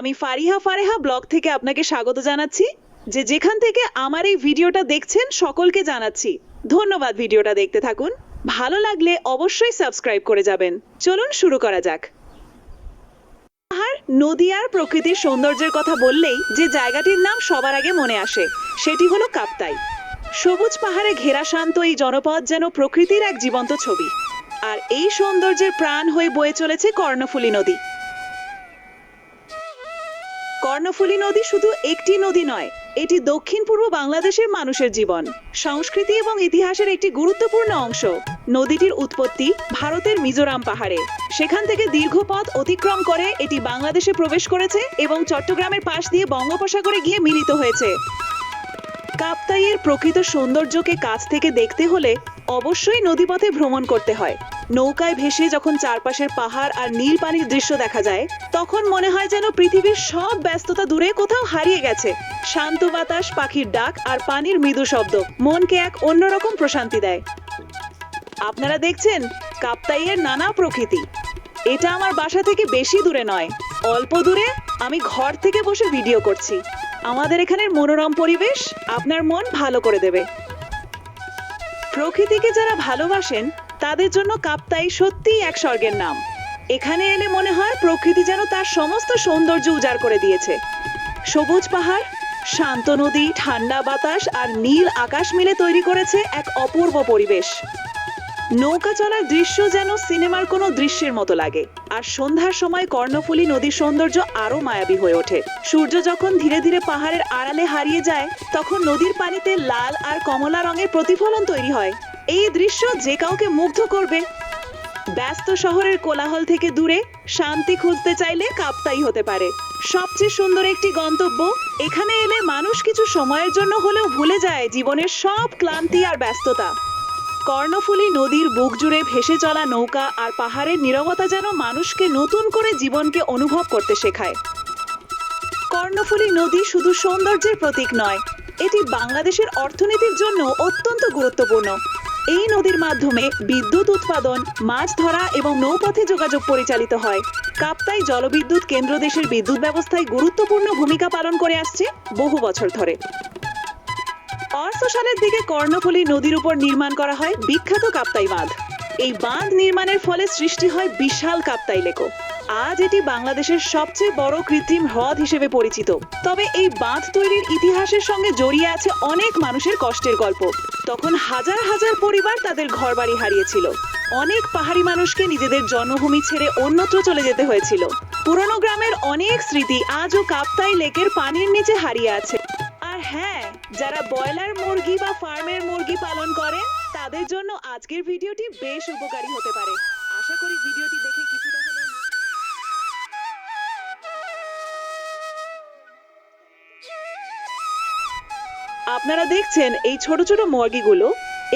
আমি ফারিহা ফারেহা ব্লগ থেকে আপনাকে স্বাগত জানাচ্ছি। যেখান থেকে আমার এই ভিডিওটা দেখছেন সকলকে জানাচ্ছি ধন্যবাদ। ভিডিওটা দেখতে থাকুন, ভালো লাগলে অবশ্যই সাবস্ক্রাইব করে যাবেন। চলুন শুরু করা যাক। পাহাড়, নদী আর প্রকৃতির সৌন্দর্যের কথা বললেই যে জায়গাটির নাম সবার আগে মনে আসে সেটি হলো কাপ্তাই। সবুজ পাহাড়ে ঘেরা শান্ত এই জনপদ যেন প্রকৃতির এক জীবন্ত ছবি। আর এই সৌন্দর্যের প্রাণ হয়ে বয়ে চলেছে কর্ণফুলী নদী। কর্ণফুলী নদী শুধু একটি নদী নয়, এটি দক্ষিণ পূর্ব বাংলাদেশের মানুষের জীবন, সংস্কৃতি এবং ইতিহাসের একটি গুরুত্বপূর্ণ অংশ। নদীটির উৎপত্তি ভারতের মিজোরাম পাহাড়ে। সেখান থেকে দীর্ঘ পথ অতিক্রম করে এটি বাংলাদেশে প্রবেশ করেছে এবং চট্টগ্রামের পাশ দিয়ে বঙ্গোপসাগরে গিয়ে মিলিত হয়েছে। কাপ্তাইয়ের প্রকৃত সৌন্দর্যকে কাছ থেকে দেখতে হলে অবশ্যই নদীপথে ভ্রমণ করতে হয়। নৌকায় ভেসে যখন চারপাশের পাহাড় আর নীল পানির দৃশ্য দেখা যায়, তখন মনে হয় যেন পৃথিবীর সব ব্যস্ততা দূরে কোথাও হারিয়ে গেছে। শান্ত বাতাস, পাখির ডাক আর পানির মৃদু শব্দ মনকে এক অন্যরকম প্রশান্তি দেয়। আপনারা দেখছেন কাপ্তাইয়ের নানা প্রকৃতি। এটা আমার বাসা থেকে বেশি দূরে নয়, অল্প দূরে। আমি ঘর থেকে বসে ভিডিও করছি। আমাদের এখানের মনোরম পরিবেশ আপনার মন ভালো করে দেবে। প্রকৃতিকে যারা ভালোবাসেন তাদের জন্য কাপ্তাই সত্যিই এক স্বর্গের নাম। এখানে এলে মনে হয় প্রকৃতি যেন তার সমস্ত সৌন্দর্য উজাড় করে দিয়েছে। সবুজ পাহাড়, শান্ত নদী, ঠান্ডা বাতাস আর নীল আকাশ মিলে তৈরি করেছে এক অপূর্ব পরিবেশ। নৌকা চলার দৃশ্য যেন সিনেমার কোনো দৃশ্যের মতো লাগে। আর সন্ধ্যার সময় কর্ণফুলী নদীর সৌন্দর্য আরো মায়াবী হয়ে ওঠে। সূর্য যখন ধীরে ধীরে পাহাড়ের আড়ালে হারিয়ে যায়, তখন নদীর পানিতে লাল আর কমলা রঙের প্রতিফলন তৈরি হয়। এই দৃশ্য যে কাউকে মুগ্ধ করবে। ব্যস্ত শহরের কোলাহল থেকে দূরে শান্তি খুঁজতে চাইলে কাপ্তাই হতে পারে সবচেয়ে সুন্দর একটি গন্তব্য। এখানে এলে মানুষ কিছু সময়ের জন্য হলেও ভুলে যায় জীবনের সব ক্লান্তি আর ব্যস্ততা। কর্ণফুলী নদীর বুক জুড়ে ভেসে চলা নৌকা আর পাহাড়ের নীরবতা যেন মানুষকে নতুন করে জীবনকে অনুভব করতে শেখায়। কর্ণফুলী নদী শুধু সৌন্দর্যের প্রতীক নয়, এটি বাংলাদেশের অর্থনীতির জন্য অত্যন্ত গুরুত্বপূর্ণ। এই নদীর মাধ্যমে বিদ্যুৎ উৎপাদন, মাছ ধরা এবং নৌপথে যোগাযোগ পরিচালিত হয়। কাপ্তাই জলবিদ্যুৎ কেন্দ্র দেশের বিদ্যুৎ ব্যবস্থায় গুরুত্বপূর্ণ ভূমিকা পালন করে আসছে বহু বছর ধরে। 500 সালের দিকে কর্ণফুলী নদীর উপর নির্মাণ করা হয় বিখ্যাত কাপ্তাই বাঁধ। এই বাঁধ নির্মাণের ফলে সৃষ্টি হয় বিশাল কাপ্তাই লেক। আজ এটি বাংলাদেশের সবচেয়ে বড় কৃত্রিম হ্রদ হিসেবে পরিচিত। তবে এই বাঁধ তৈরির ইতিহাসের সঙ্গে জড়িয়ে আছে অনেক মানুষের কষ্টের গল্প। তখন হাজার হাজার পরিবার তাদের ঘরবাড়ি হারিয়েছিল। অনেক পাহাড়ি মানুষকে নিজেদের জন্মভূমি ছেড়ে অন্যত্র চলে যেতে হয়েছিল। পুরনো গ্রামের অনেক স্মৃতি আজও কাপ্তাই লেকের পানির নিচে হারিয়ে আছে। আর হ্যাঁ, যারা ব্রয়লার মুরগি বা ফার্মের মুরগি পালন করেন তাদের জন্য আজকের ভিডিওটি বেশ উপকারী হতে পারে। আশা করি ভিডিওটি দেখে কিছুটা হলেও আপনারা দেখছেন এই ছোট ছোট মুরগিগুলো।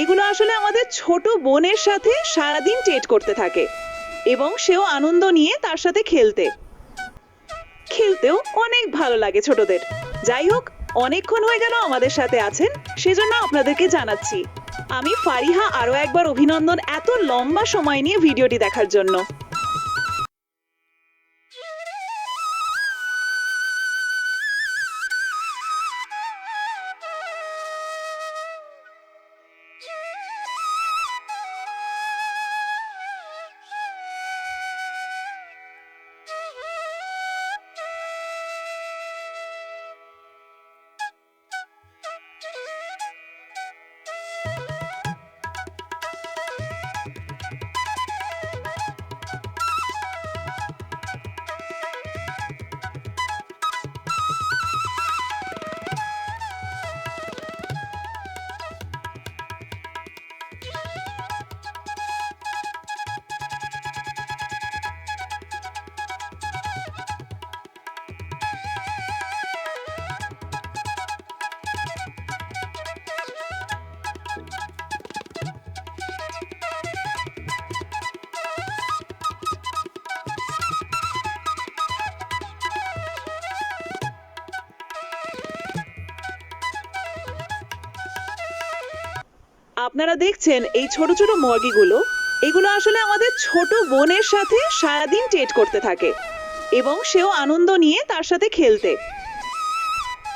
এগুলো আসলে আমাদের ছোট বোনের সাথে সারাদিন টেট করতে থাকে এবং সেও আনন্দ নিয়ে তার সাথে খেলতেও অনেক ভালো লাগে ছোটদের। যাই হোক, অনেকক্ষণ হয়ে গেল আমাদের সাথে আছেন, সেজন্য আপনাদেরকে জানাচ্ছি আমি ফারিহা। আরো একবার অভিনন্দন এত লম্বা সময় নিয়ে ভিডিওটি দেখার জন্য। আপনারা দেখছেন এই ছোট ছোট মুরগিগুলো। এগুলো আসলে আমাদের ছোট বোনের সাথে সারাদিন টেট করতে থাকে এবং সেও আনন্দ নিয়ে তার সাথে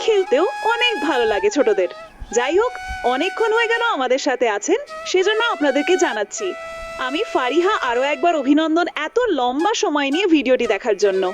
খেলতেও অনেক ভালো লাগে ছোটদের। যাই হোক, অনেকক্ষণ হয়ে গেল আমাদের সাথে আছেন, সেজন্য আপনাদেরকে জানাচ্ছি আমি ফারিহা আরো একবার অভিনন্দন এত লম্বা সময় নিয়ে ভিডিওটি দেখার জন্য।